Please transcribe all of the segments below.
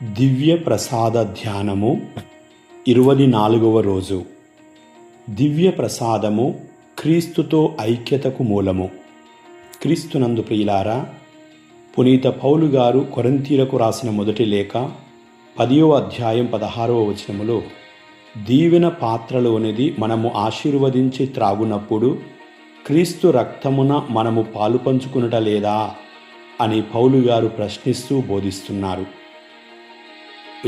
దివ్య ప్రసాద ధ్యానము 24వ రోజు. దివ్య ప్రసాదము క్రీస్తుతో ఐక్యతకు మూలము. క్రీస్తునందు ప్రియులారా, పునీత పౌలు గారు కొరింథీయులకు రాసిన మొదటి లేఖ 10వ అధ్యాయం 16వ వచనములో, దీవెన పాత్రలోనిది మనము ఆశీర్వదించి త్రాగునప్పుడు క్రీస్తు రక్తమున మనము పాలు పంచుకునుట లేదా అని పౌలు గారు ప్రశ్నిస్తూ బోధిస్తున్నారు.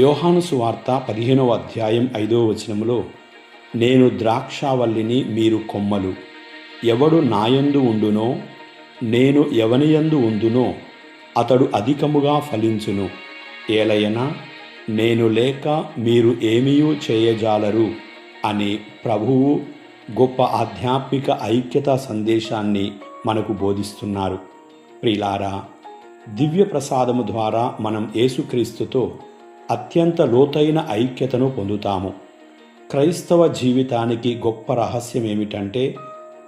యోహాను సువార్త 15వ అధ్యాయం 5వ వచనములో, నేను ద్రాక్షావల్లిని, మీరు కొమ్మలు, ఎవడు నాయందు ఉండునో నేను ఎవనియందు ఉందునో అతడు అధికముగా ఫలించును, ఏలయనా నేను లేక మీరు ఏమీయూ చేయజాలరు అని ప్రభువు గొప్ప ఆధ్యాత్మిక ఐక్యతా సందేశాన్ని మనకు బోధిస్తున్నారు. ప్రియులారా, దివ్య ప్రసాదము ద్వారా మనం యేసుక్రీస్తుతో అత్యంత లోతైన ఐక్యతను పొందుతాము. క్రైస్తవ జీవితానికి గొప్ప రహస్యం ఏమిటంటే,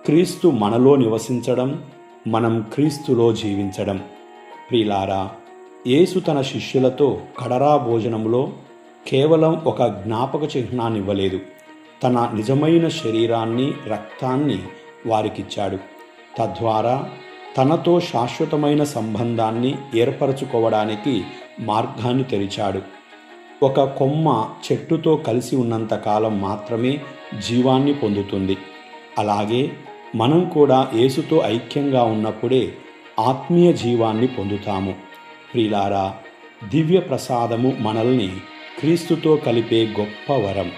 క్రీస్తు మనలో నివసించడం, మనం క్రీస్తులో జీవించడం. ప్రియులారా, యేసు తన శిష్యులతో కడరా భోజనంలో కేవలం ఒక జ్ఞాపక చిహ్నాన్ని ఇవ్వలేదు, తన నిజమైన శరీరాన్ని, రక్తాన్ని వారికిచ్చాడు. తద్వారా తనతో శాశ్వతమైన సంబంధాన్ని ఏర్పరచుకోవడానికి మార్గాన్ని తెరిచాడు. ఒక కొమ్మ చెట్టుతో కలిసి ఉన్నంతకాలం మాత్రమే జీవాన్ని పొందుతుంది. అలాగే మనం కూడా యేసుతో ఐక్యంగా ఉన్నప్పుడే ఆత్మీయ జీవాన్ని పొందుతాము. ప్రియులారా, దివ్య ప్రసాదము మనల్ని క్రీస్తుతో కలిపే గొప్ప వరం.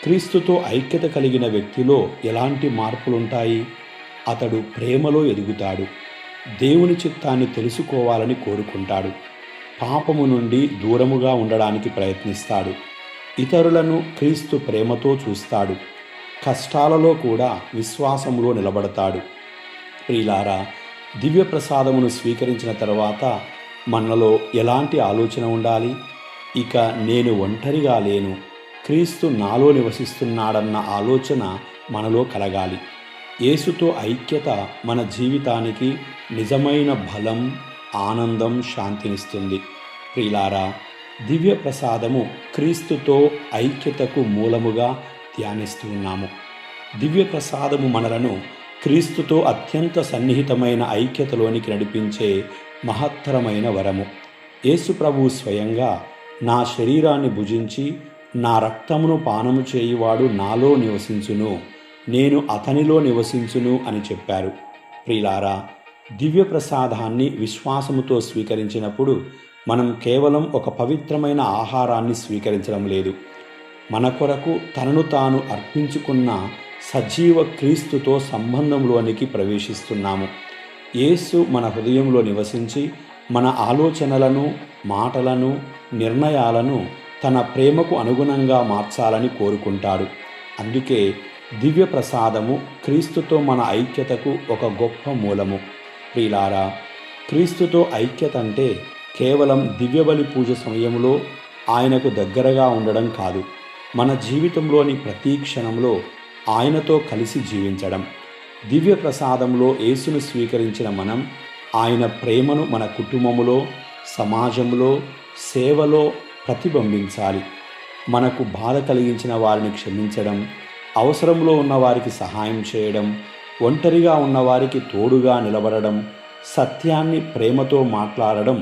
క్రీస్తుతో ఐక్యత కలిగిన వ్యక్తిలో ఎలాంటి మార్పులుంటాయి? అతడు ప్రేమలో ఎదుగుతాడు, దేవుని చిత్తాన్ని తెలుసుకోవాలని కోరుకుంటాడు, పాపము నుండి దూరముగా ఉండడానికి ప్రయత్నిస్తాడు, ఇతరులను క్రీస్తు ప్రేమతో చూస్తాడు, కష్టాలలో కూడా విశ్వాసములో నిలబడతాడు. ప్రియులారా, దివ్య ప్రసాదమును స్వీకరించిన తర్వాత మనలో ఎలాంటి ఆలోచన ఉండాలి? ఇక నేను ఒంటరిగా లేను, క్రీస్తు నాలో నివసిస్తున్నాడన్న ఆలోచన మనలో కలగాలి. యేసుతో ఐక్యత మన జీవితానికి నిజమైన బలం, ఆనందం, శాంతినిస్తుంది. ప్రియులారా, దివ్య ప్రసాదము క్రీస్తుతో ఐక్యతకు మూలముగా ధ్యానిస్తూ ఉన్నాము. దివ్య ప్రసాదము మనలను క్రీస్తుతో అత్యంత సన్నిహితమైన ఐక్యతలోనికి నడిపించే మహత్తరమైన వరము. యేసు ప్రభువు స్వయంగా, నా శరీరాన్ని భుజించి నా రక్తమును పానము చేయువాడు నాలో నివసించును, నేను అతనిలో నివసించును అని చెప్పారు. ప్రియులారా, దివ్య ప్రసాదాన్ని విశ్వాసముతో స్వీకరించినప్పుడు మనం కేవలం ఒక పవిత్రమైన ఆహారాన్ని స్వీకరించడం లేదు, మన కొరకు తనను తాను అర్పించుకున్న సజీవ క్రీస్తుతో సంబంధంలోనికి ప్రవేశిస్తున్నాము. యేసు మన హృదయంలో నివసించి మన ఆలోచనలను, మాటలను, నిర్ణయాలను తన ప్రేమకు అనుగుణంగా మార్చాలని కోరుకుంటాడు. అందుకే దివ్య ప్రసాదము క్రీస్తుతో మన ఐక్యతకు ఒక గొప్ప మూలము. ప్రియులారా, క్రీస్తుతో ఐక్యత అంటే కేవలం దివ్యబలి పూజ సమయంలో ఆయనకు దగ్గరగా ఉండడం కాదు, మన జీవితంలోని ప్రతి క్షణంలో ఆయనతో కలిసి జీవించడం. దివ్య ప్రసాదంలో యేసును స్వీకరించిన మనం ఆయన ప్రేమను మన కుటుంబములో, సమాజంలో, సేవలో ప్రతిబింబించాలి. మనకు బాధ కలిగించిన వారిని క్షమించడం, అవసరంలో ఉన్న వారికి సహాయం చేయడం, ఒంటరిగా ఉన్నవారికి తోడుగా నిలబడడం, సత్యాన్ని ప్రేమతో మాట్లాడడం,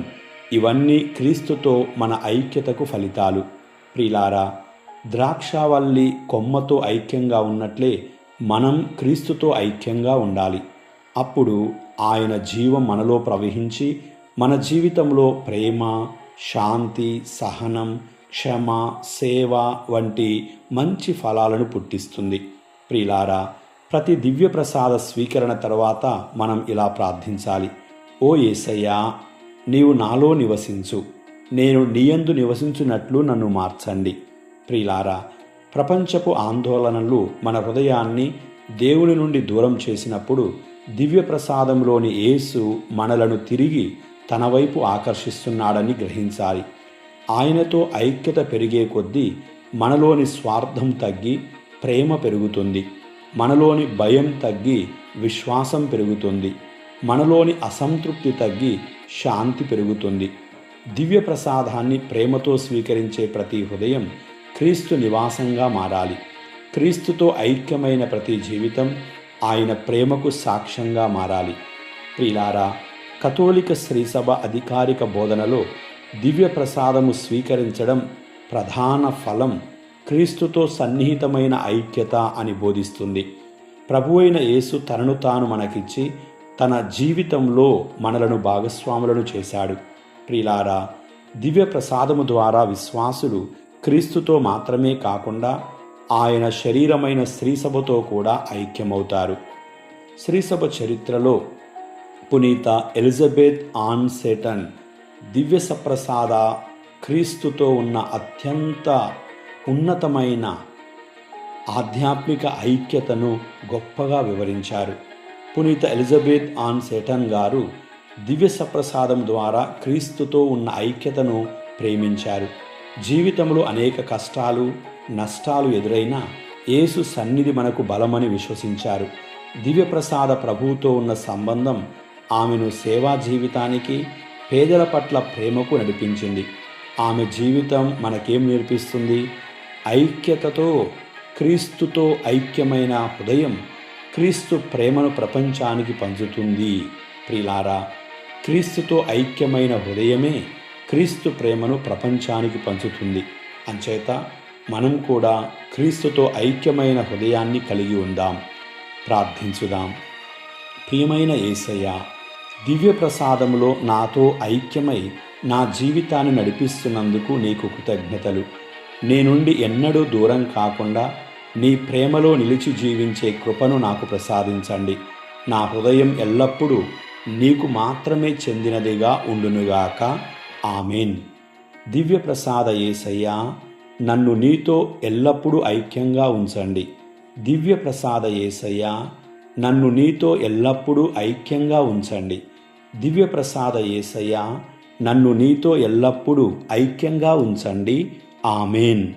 ఇవన్నీ క్రీస్తుతో మన ఐక్యతకు ఫలితాలు. ప్రియులారా, ద్రాక్షావల్లి కొమ్మతో ఐక్యంగా ఉన్నట్లే మనం క్రీస్తుతో ఐక్యంగా ఉండాలి. అప్పుడు ఆయన జీవం మనలో ప్రవహించి మన జీవితంలో ప్రేమ, శాంతి, సహనం, క్షమ, సేవ వంటి మంచి ఫలాలను పుట్టిస్తుంది. ప్రియులారా, ప్రతి దివ్య ప్రసాద స్వీకరణ తర్వాత మనం ఇలా ప్రార్థించాలి: ఓ యేసయ్యా, నీవు నాలో నివసించు, నేను నీయందు నివసించున్నట్లు నన్ను మార్చండి. ప్రియులారా, ప్రపంచపు ఆందోళనలు మన హృదయాన్ని దేవుని నుండి దూరం చేసినప్పుడు దివ్య ప్రసాదంలోని యేసు మనలను తిరిగి తన వైపు ఆకర్షిస్తున్నాడని గ్రహించాలి. ఆయనతో ఐక్యత పెరిగే కొద్దీ మనలోని స్వార్థం తగ్గి ప్రేమ పెరుగుతుంది, మనలోని భయం తగ్గి విశ్వాసం పెరుగుతుంది, మనలోని అసంతృప్తి తగ్గి శాంతి పెరుగుతుంది. దివ్య ప్రసాదాన్ని ప్రేమతో స్వీకరించే ప్రతి హృదయం క్రీస్తు నివాసంగా మారాలి. క్రీస్తుతో ఐక్యమైన ప్రతి జీవితం ఆయన ప్రేమకు సాక్ష్యంగా మారాలి. ప్రియులారా, కథోలిక శ్రీసభ అధికారిక బోధనలో దివ్య ప్రసాదము స్వీకరించడం ప్రధాన ఫలం క్రీస్తుతో సన్నిహితమైన ఐక్యత అని బోధిస్తుంది. ప్రభువైన యేసు తనను తాను మనకిచ్చి తన జీవితంలో మనలను భాగస్వాములను చేశాడు. ప్రియులారా, దివ్య ప్రసాదము ద్వారా విశ్వాసులు క్రీస్తుతో మాత్రమే కాకుండా ఆయన శరీరమైన శ్రీసభతో కూడా ఐక్యమవుతారు. శ్రీసభ చరిత్రలో పునీత ఎలిజబెత్ ఆన్ సెటన్ దివ్య సప్రసాద క్రీస్తుతో ఉన్న అత్యంత ఉన్నతమైన ఆధ్యాత్మిక ఐక్యతను గొప్పగా వివరించారు. పునీత ఎలిజబెత్ ఆన్ సెటన్ గారు దివ్య సప్రసాదం ద్వారా క్రీస్తుతో ఉన్న ఐక్యతను ప్రేమించారు. జీవితంలో అనేక కష్టాలు, నష్టాలు ఎదురైనా యేసు సన్నిధి మనకు బలమని విశ్వసించారు. దివ్యప్రసాద ప్రభువుతో ఉన్న సంబంధం ఆమెను సేవా జీవితానికి, పేదల పట్ల ప్రేమకు నడిపించింది. ఆమె జీవితం మనకేం నేర్పిస్తుంది? ఐక్యతతో క్రీస్తుతో ఐక్యమైన హృదయం క్రీస్తు ప్రేమను ప్రపంచానికి పంచుతుంది. ప్రియులారా, క్రీస్తుతో ఐక్యమైన హృదయమే క్రీస్తు ప్రేమను ప్రపంచానికి పంచుతుంది. అంచేత మనం కూడా క్రీస్తుతో ఐక్యమైన హృదయాన్ని కలిగి ఉందాం. ప్రార్థించుదాం. ప్రియమైన యేసయ్య, దివ్య ప్రసాదములో నాతో ఐక్యమై నా జీవితాన్ని నడిపిస్తున్నందుకు నీకు కృతజ్ఞతలు. నీ నుండి ఎన్నడూ దూరం కాకుండా నీ ప్రేమలో నిలిచి జీవించే కృపను నాకు ప్రసాదించండి. నా హృదయం ఎల్లప్పుడూ నీకు మాత్రమే చెందినదిగా ఉండునుగాక. ఆమేన్. దివ్య ప్రసాద యేసయ్యా, నన్ను నీతో ఎల్లప్పుడూ ఐక్యంగా ఉంచండి. దివ్య ప్రసాద యేసయ్యా, నన్ను నీతో ఎల్లప్పుడూ ఐక్యంగా ఉంచండి. దివ్య ప్రసాద యేసయ్యా, నన్ను నీతో ఎల్లప్పుడూ ఐక్యంగా ఉంచండి. ఆమేన్.